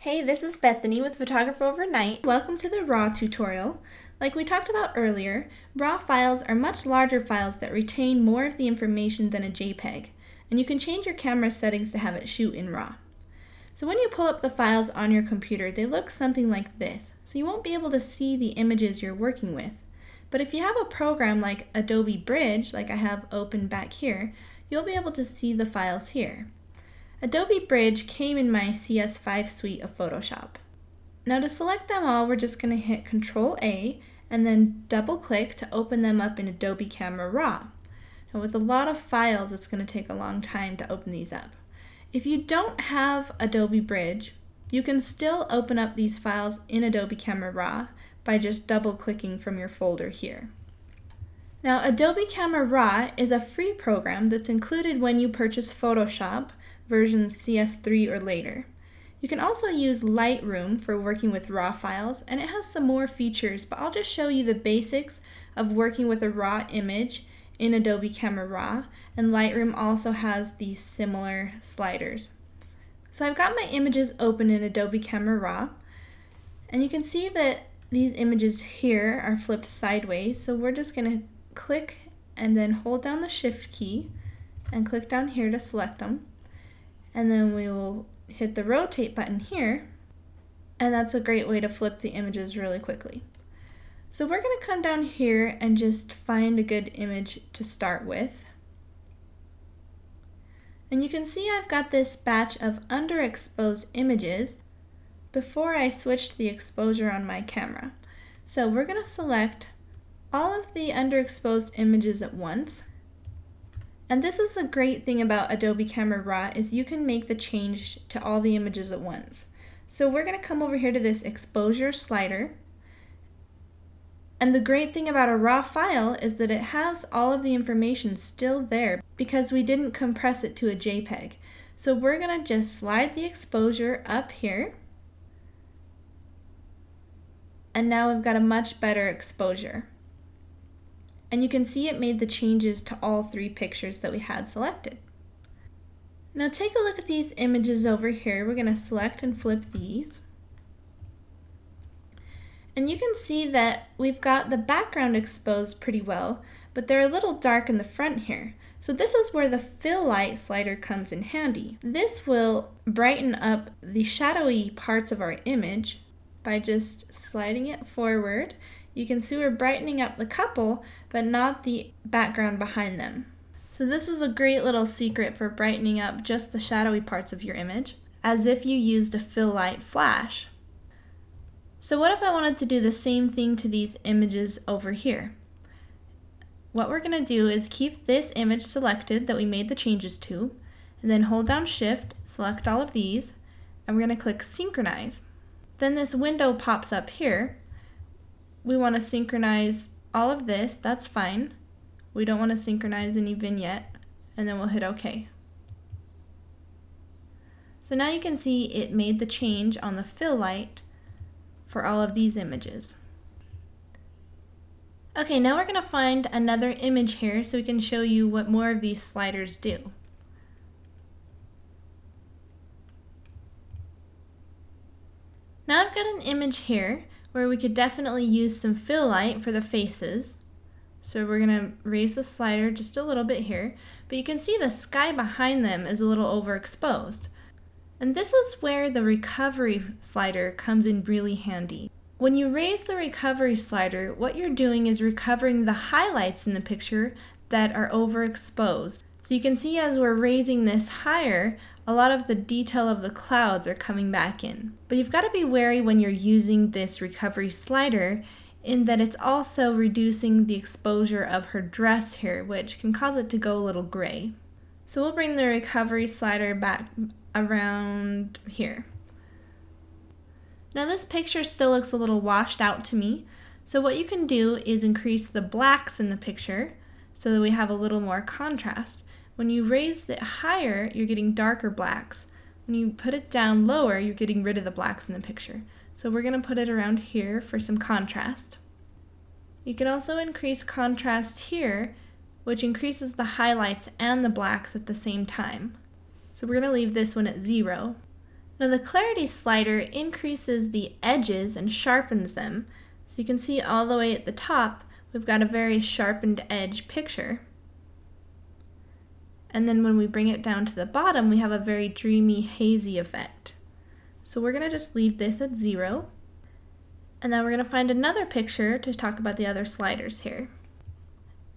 Hey, this is Bethany with Photographer Overnight. Welcome to the RAW tutorial. Like we talked about earlier, RAW files are much larger files that retain more of the information than a JPEG, and you can change your camera settings to have it shoot in RAW. So when you pull up the files on your computer, they look something like this, so you won't be able to see the images you're working with. But if you have a program like Adobe Bridge, like I have open back here, you'll be able to see the files here. Adobe Bridge came in my CS5 suite of Photoshop. Now to select them all, we're just going to hit Ctrl-A and then double-click to open them up in Adobe Camera Raw. Now with a lot of files, it's going to take a long time to open these up. If you don't have Adobe Bridge, you can still open up these files in Adobe Camera Raw by just double-clicking from your folder here. Now Adobe Camera Raw is a free program that's included when you purchase Photoshop versions CS3 or later. You can also use Lightroom for working with RAW files, and it has some more features, but I'll just show you the basics of working with a RAW image in Adobe Camera Raw, and Lightroom also has these similar sliders. So I've got my images open in Adobe Camera Raw, and you can see that these images here are flipped sideways, so we're just going to click and then hold down the Shift key and click down here to select them. And then we will hit the rotate button here, and that's a great way to flip the images really quickly. So we're going to come down here and just find a good image to start with. And you can see I've got this batch of underexposed images before I switched the exposure on my camera. So we're going to select all of the underexposed images at once. And this is the great thing about Adobe Camera Raw is you can make the change to all the images at once. So we're going to come over here to this exposure slider. And the great thing about a RAW file is that it has all of the information still there because we didn't compress it to a JPEG. So we're going to just slide the exposure up here. And now we've got a much better exposure. And you can see it made the changes to all three pictures that we had selected. Now take a look at these images over here. We're going to select and flip these. And you can see that we've got the background exposed pretty well, but they're a little dark in the front here. So this is where the fill light slider comes in handy. This will brighten up the shadowy parts of our image by just sliding it forward. You can see we're brightening up the couple, but not the background behind them. So this is a great little secret for brightening up just the shadowy parts of your image, as if you used a fill light flash. So what if I wanted to do the same thing to these images over here? What we're going to do is keep this image selected that we made the changes to, and then hold down Shift, select all of these, and we're going to click Synchronize. Then this window pops up here. We want to synchronize all of this, that's fine. We don't want to synchronize any vignette, and then we'll hit OK. So now you can see it made the change on the fill light for all of these images. Okay, now we're going to find another image here so we can show you what more of these sliders do. Now I've got an image here where we could definitely use some fill light for the faces. So we're going to raise the slider just a little bit here, but you can see the sky behind them is a little overexposed. And this is where the recovery slider comes in really handy. When you raise the recovery slider, what you're doing is recovering the highlights in the picture that are overexposed. So you can see as we're raising this higher, a lot of the detail of the clouds are coming back in. But you've got to be wary when you're using this recovery slider in that it's also reducing the exposure of her dress here, which can cause it to go a little gray. So we'll bring the recovery slider back around here. Now this picture still looks a little washed out to me, so what you can do is increase the blacks in the picture so that we have a little more contrast. When you raise it higher, you're getting darker blacks. When you put it down lower, you're getting rid of the blacks in the picture. So we're going to put it around here for some contrast. You can also increase contrast here, which increases the highlights and the blacks at the same time. So we're going to leave this one at 0. Now the clarity slider increases the edges and sharpens them. So you can see all the way at the top, we've got a very sharpened edge picture. And then when we bring it down to the bottom, we have a very dreamy, hazy effect. So we're going to just leave this at 0. And then we're going to find another picture to talk about the other sliders here.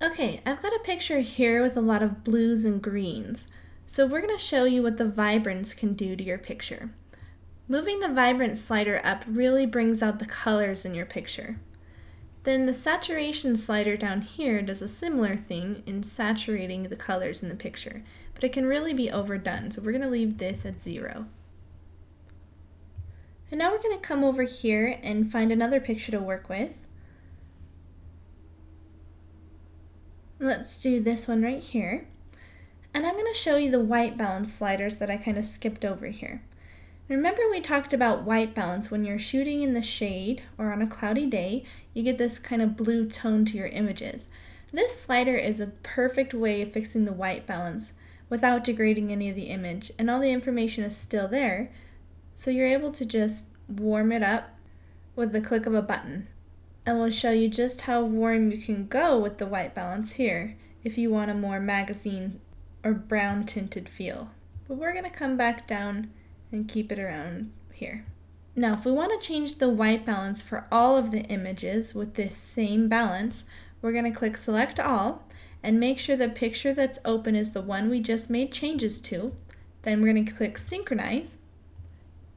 Okay, I've got a picture here with a lot of blues and greens. So we're going to show you what the vibrance can do to your picture. Moving the vibrance slider up really brings out the colors in your picture. Then the saturation slider down here does a similar thing in saturating the colors in the picture, but it can really be overdone, so we're going to leave this at 0. And now we're going to come over here and find another picture to work with. Let's do this one right here. And I'm going to show you the white balance sliders that I kind of skipped over here. Remember we talked about white balance. When you're shooting in the shade or on a cloudy day, you get this kind of blue tone to your images. This slider is a perfect way of fixing the white balance without degrading any of the image, and all the information is still there, so you're able to just warm it up with the click of a button. And we'll show you just how warm you can go with the white balance here if you want a more magazine or brown tinted feel. But we're going to come back down and keep it around here. Now if we want to change the white balance for all of the images with this same balance, we're going to click Select All and make sure the picture that's open is the one we just made changes to. Then we're going to click Synchronize,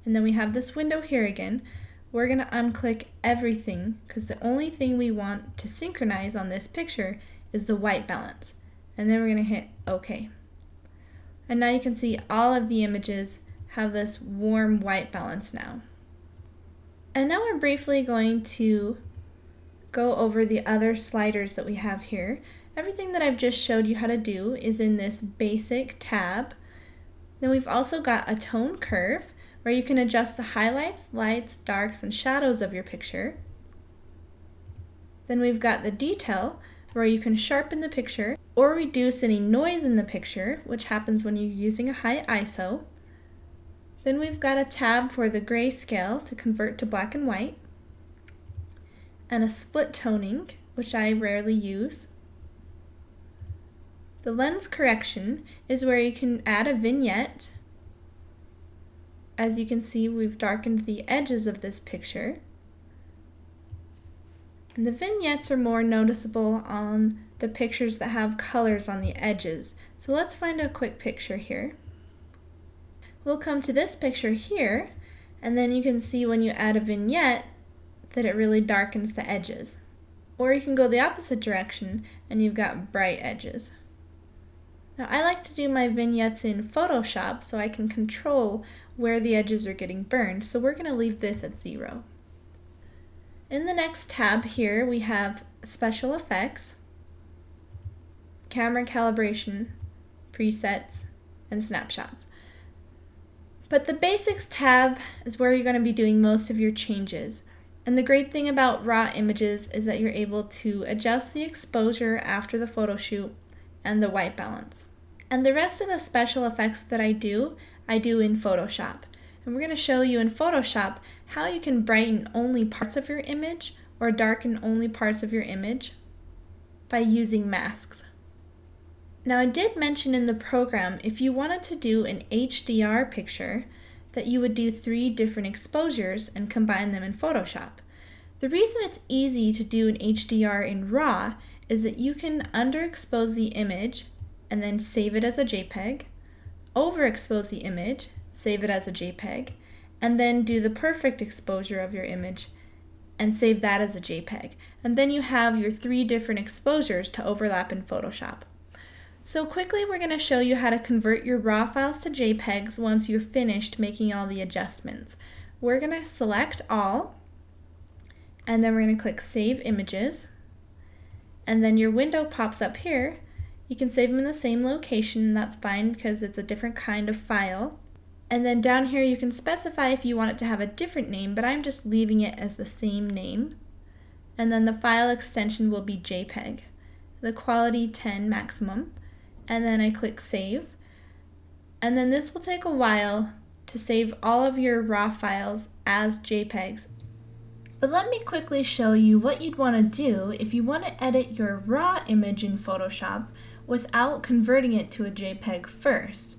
and then we have this window here again. We're going to unclick everything because the only thing we want to synchronize on this picture is the white balance. And then we're going to hit OK. And now you can see all of the images have this warm white balance now. And now we're briefly going to go over the other sliders that we have here. Everything that I've just showed you how to do is in this basic tab. Then we've also got a tone curve where you can adjust the highlights, lights, darks, and shadows of your picture. Then we've got the detail where you can sharpen the picture or reduce any noise in the picture, which happens when you're using a high ISO. Then we've got a tab for the grayscale to convert to black and white, and a split toning, which I rarely use. The lens correction is where you can add a vignette. As you can see, we've darkened the edges of this picture. And the vignettes are more noticeable on the pictures that have colors on the edges. So let's find a quick picture here. We'll come to this picture here, and then you can see when you add a vignette that it really darkens the edges. Or you can go the opposite direction and you've got bright edges. Now I like to do my vignettes in Photoshop so I can control where the edges are getting burned, so we're going to leave this at 0. In the next tab here we have Special Effects, Camera Calibration, Presets, and Snapshots. But the Basics tab is where you're going to be doing most of your changes. And the great thing about raw images is that you're able to adjust the exposure after the photo shoot and the white balance. And the rest of the special effects that I do in Photoshop. And we're going to show you in Photoshop how you can brighten only parts of your image or darken only parts of your image by using masks. Now I did mention in the program if you wanted to do an HDR picture that you would do 3 different exposures and combine them in Photoshop. The reason it's easy to do an HDR in RAW is that you can underexpose the image and then save it as a JPEG, overexpose the image, save it as a JPEG, and then do the perfect exposure of your image and save that as a JPEG. And then you have your 3 different exposures to overlap in Photoshop. So quickly we're going to show you how to convert your RAW files to JPEGs once you're finished making all the adjustments. We're going to select all, and then we're going to click Save Images, and then your window pops up here. You can save them in the same location, that's fine because it's a different kind of file. And then down here you can specify if you want it to have a different name, but I'm just leaving it as the same name. And then the file extension will be JPEG, the quality 10 maximum. And then I click Save. And then this will take a while to save all of your RAW files as JPEGs. But let me quickly show you what you'd want to do if you want to edit your RAW image in Photoshop without converting it to a JPEG first.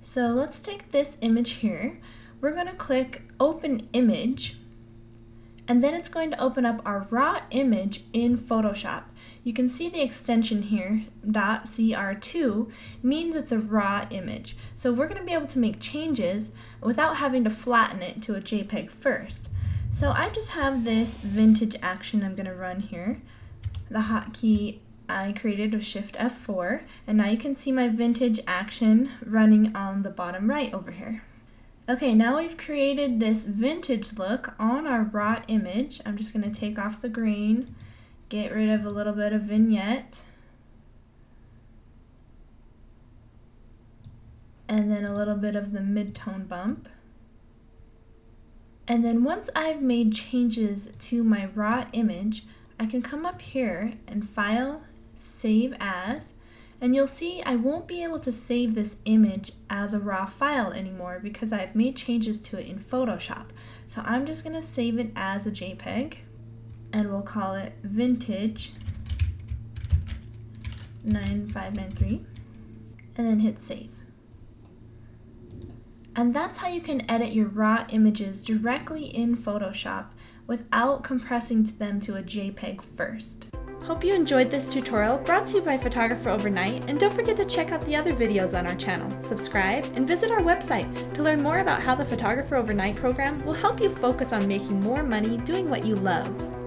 So let's take this image here. We're going to click Open Image, and then it's going to open up our raw image in Photoshop. You can see the extension here, .cr2, means it's a raw image. So we're going to be able to make changes without having to flatten it to a JPEG first. So I just have this vintage action I'm going to run here. The hotkey I created was Shift F4, and now you can see my vintage action running on the bottom right over here. Okay, now we've created this vintage look on our raw image. I'm just going to take off the grain, get rid of a little bit of vignette, and then a little bit of the mid-tone bump. And then once I've made changes to my raw image, I can come up here and File, Save As, and you'll see I won't be able to save this image as a raw file anymore because I've made changes to it in Photoshop. So I'm just going to save it as a JPEG, and we'll call it Vintage 9593, and then hit Save. And that's how you can edit your raw images directly in Photoshop without compressing them to a JPEG first. Hope you enjoyed this tutorial brought to you by Photographer Overnight, and don't forget to check out the other videos on our channel, subscribe, and visit our website to learn more about how the Photographer Overnight program will help you focus on making more money doing what you love.